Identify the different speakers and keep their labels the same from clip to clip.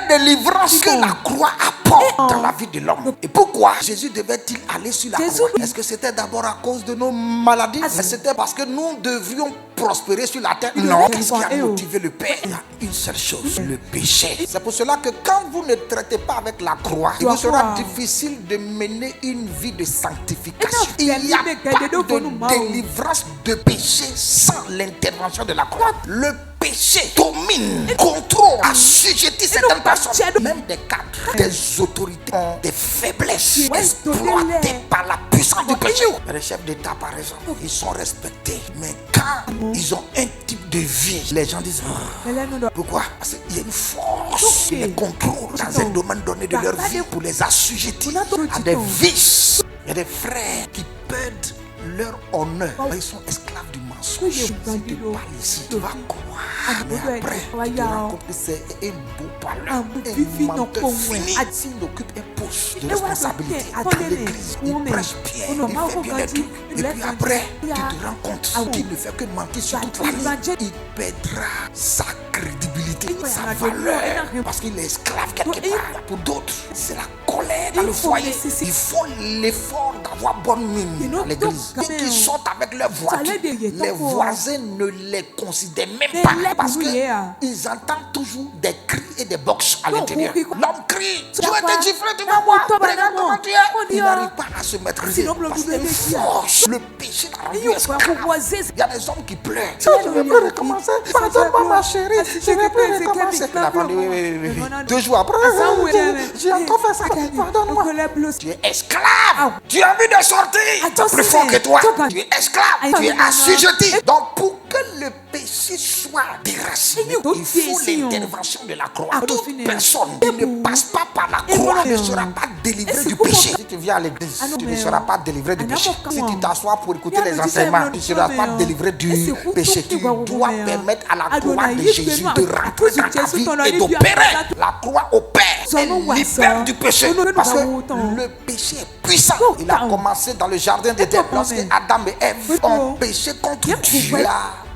Speaker 1: première délivrance que la croix apporte dans la vie de l'homme. Et pourquoi Jésus devait-il aller sur la croix? Est-ce que c'était d'abord à cause de nos maladies? C'était parce que nous devrions prospérer sur la terre? Non. Qu'est-ce qui a motivé le Père? Il y a une seule chose, le péché. C'est pour cela que quand vous ne traitez pas avec la croix, il vous sera difficile de mener une vie de sanctification. Il n'y a pas de délivrance de péché sans l'intervention de la croix. Le péché domine, contrôle, assujettit certaines personnes. Même des cadres, des autorités ont des faiblesses exploitées par la puissance du péché. Les chefs d'État, par exemple, ils sont respectés. Mais quand ils ont un type de vie, les gens disent pourquoi? Parce qu'il y a une force qui les contrôle dans un domaine donné de leur vie pour les assujettir à des vices. Il y a des frères qui perdent leur honneur. Ils sont esclaves du mensonge. Si tu parles ici, tu vas croire. Mais après, tu te rends compte que c'est un beau parleur, un menteur fini. S'il occupe un poste de responsabilité dans l'église, il prêche bien, il fait bien les trucs. Et puis après, tu te rends compte qu'il ne fait que mentir sur toute la ligne. Il perdra sa crédibilité, sa valeur, parce qu'il est esclave quelque part. Pour d'autres, c'est la colère dans le foyer. Ils font l'effort d'avoir bonne mine dans l'église. Et qui sortent avec leur voiture, les voisins ne les considèrent même pas parce qu'ils entendent toujours des cris et des boxes à l'intérieur. L'homme crie, tu vas te gifler, tu vas voir, regarde comment tu es. Il n'arrive pas à se maîtriser parce qu'il y a une force. Le péché l'a rendu esclave. Il y a des hommes qui pleurent. Je ne vais plus recommencer. Pardonne-moi ma chérie, je ne vais plus recommencer. La femme dit oui. 2 jours après, j'ai encore fait ça. Pardonne-moi. Tu es esclave. Tu as envie de sortir. Plus fort que toi. Tu es esclave. Tu es assujetti. Donc pour que le péché soit déraciné, il faut l'intervention de la croix. Toute personne qui ne passe pas par la croix ne sera pas délivrée du péché. Si tu viens à l'église, tu ne seras pas délivré du péché. Si tu t'assois pour écouter les enseignements, tu ne seras pas délivré du péché. Tu dois permettre à la croix de Jésus de rentrer dans ta vie et d'opérer. La croix opère. Elle libère du péché. Parce que le péché est puissant. Il a commencé dans le jardin d'Éden lorsque Adam et Ève ont péché contre Dieu.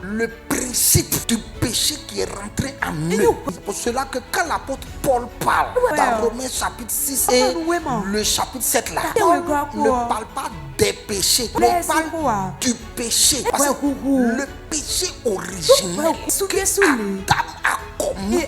Speaker 1: Le principe du péché qui est rentré en eux. C'est pour cela que quand l'apôtre Paul parle dans Romains chapitre 6 et le chapitre 7 là, Paul ne parle pas des péchés, il parle du péché. Parce que le péché originel que Adam a commis,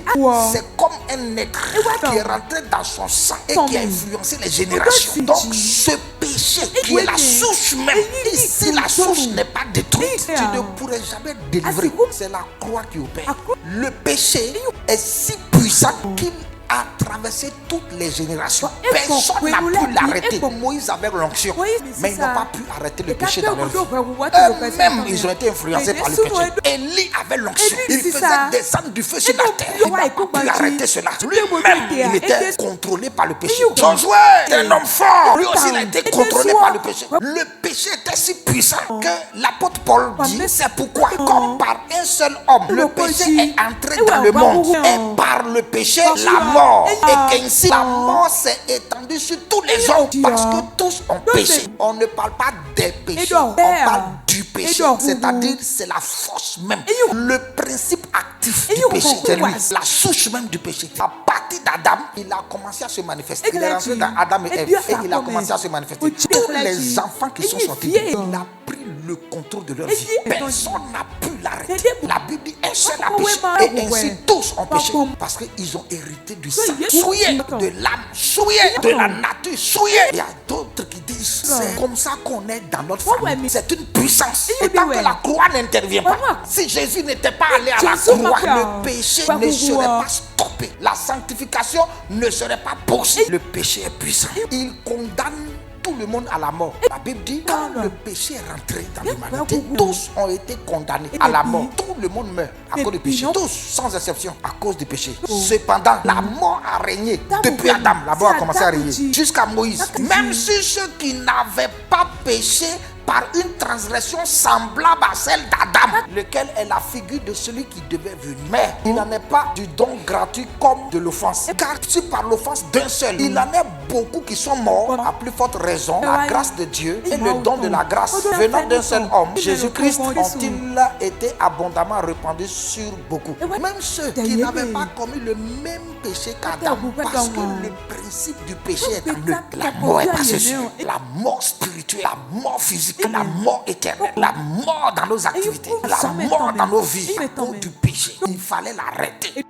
Speaker 1: c'est comme un être qui est rentré dans son sang et qui a influencé les générations. Donc ce péché qui est la souche même, si la souche n'est pas détruite, tu ne pourrais jamais délivrer. C'est la croix qui opère. Le péché est si puissant qu'il a traversé toutes les générations. Personne n'a pu l'arrêter. Moïse avait l'onction, mais ils n'ont pas pu arrêter le péché dans leur vie. Eux-mêmes, ils ont été influencés par le péché. Élie avait l'onction. Il faisait descendre du feu sur la terre. Il n'a pas pu arrêter cela. Lui-même, il était contrôlé par le péché. Josué est un homme fort. Lui aussi, il a été contrôlé par le péché. Le péché était si puissant que l'apôtre Paul dit, c'est pourquoi, comme par un seul homme, le péché est entré dans le monde. Et par le péché, la mort. Et qu'ainsi la mort s'est étendue sur tous les hommes parce que tous ont péché. On ne parle pas des péchés, on parle du péché, c'est-à-dire c'est la force même, le principe actif du péché, c'est lui, la souche même du péché. À partir d'Adam, il a commencé à se manifester. Il est rentré dans Adam et Ève et il a commencé à se manifester. Tous les enfants qui sont sortis, il a pris le contrôle de leur vie. Personne n'a pu l'arrêter. La Bible dit un seul a péché et ainsi tous ont péché parce qu'ils ont hérité du sang souillé, de l'âme souillée, de la nature souillée. Il y a d'autres qui disent c'est comme ça qu'on est dans notre famille. C'est une puissance. Et tant que la croix n'intervient pas, si Jésus n'était pas allé à la croix, le péché ne serait pas stoppé. La sanctification ne serait pas possible. Le péché est puissant. Il condamne tout le monde à la mort. La Bible dit quand le péché est rentré dans l'humanité, tous ont été condamnés à la mort. Tout le monde meurt à cause du péché. Tous, sans exception, à cause du péché. Cependant, la mort a régné depuis Adam. La mort a commencé à régner jusqu'à Moïse. Même si ceux qui n'avaient pas péché par une transgression semblable à celle d'Adam lequel est la figure de celui qui devait venir. Mais il n'en est pas du don gratuit comme de l'offense. Car si par l'offense d'un seul, il en est beaucoup qui sont morts, à plus forte raison, la grâce de Dieu et le don de la grâce venant d'un seul homme, Jésus-Christ, ont-ils été abondamment répandus sur beaucoup. Même ceux qui n'avaient pas commis le même péché qu'Adam, parce que le principe du péché est en eux. La mort est passée sur eux. La mort spirituelle, la mort physique, la mort éternelle, la mort dans nos activités, la mort dans nos vies à cause du péché. Il fallait l'arrêter.